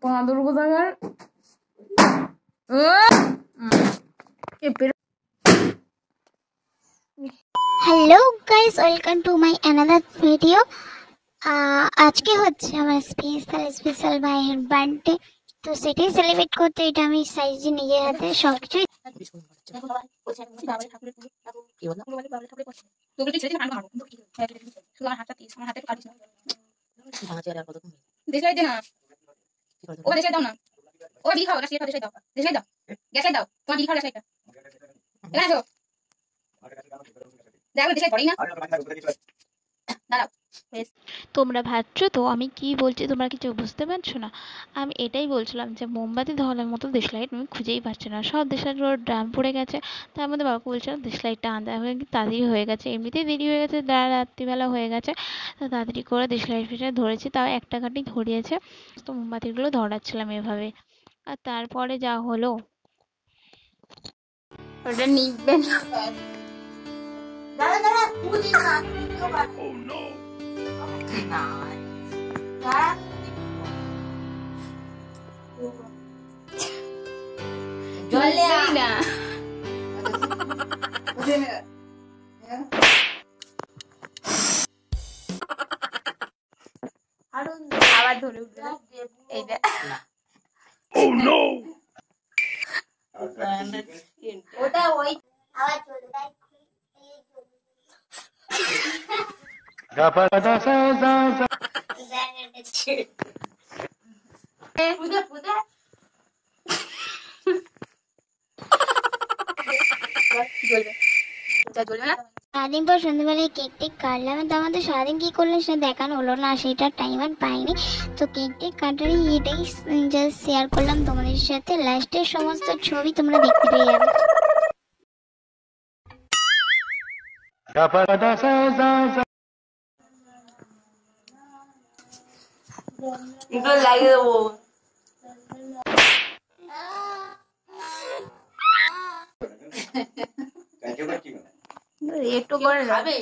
বাঁদর কোথাকার। Hello guys, welcome to my another video. আজকে হচ্ছে আমার স্পেশাল ভাইয়ের বার্থডে, তো সেটাই সেলিব্রেট করতে এটা আমি সাইজি নিজের হাতে সবকিছু। তোমরা ভাবছো তো আমি কি বলছি, তোমরা কিছু বুঝতে পারছো না। আমি এটাই বলছিলাম যে মোমবাতি ধরানোর মতো দেশলাইট আমি খুঁজেই পাচ্ছি না, সব দেশলাইট ড্রাম পড়ে গেছে। তার মধ্যে বাবাকে বলছিলাম দেশলাইটটা আনতে, আমি তাড়াতাড়ি হয়ে গেছে, এমনিতেই দেরি হয়ে গেছে, রাত্রিবেলা হয়ে গেছে। তো তাড়াতাড়ি করে দেশলাইট ফেসে ধরেছি, তাও একটা কাঠি ধরিয়েছে। তো মোমবাতিগুলো ধরাচ্ছিলাম এভাবে, আর তারপরে যা হলো। ওটা নিবে না। আবার ধরে উঠবে এইটা। ওটা ওই আবার চলে যায়। সারাদিন পর সন্ধ্যেবেলায় কেক টেক কাটলাম, তো আমাদের সারাদিন কি করলেন সেটা দেখানো হলো না, সেটা টাইম আর পাইনি। তো কেক টেক কাটারই এটাই জাস্ট শেয়ার করলাম তোমাদের সাথে। লাস্টের সমস্ত ছবি তোমরা দেখতে পেয়ে যাবে। লাগিয়ে দেবো। একটু করে খাবে।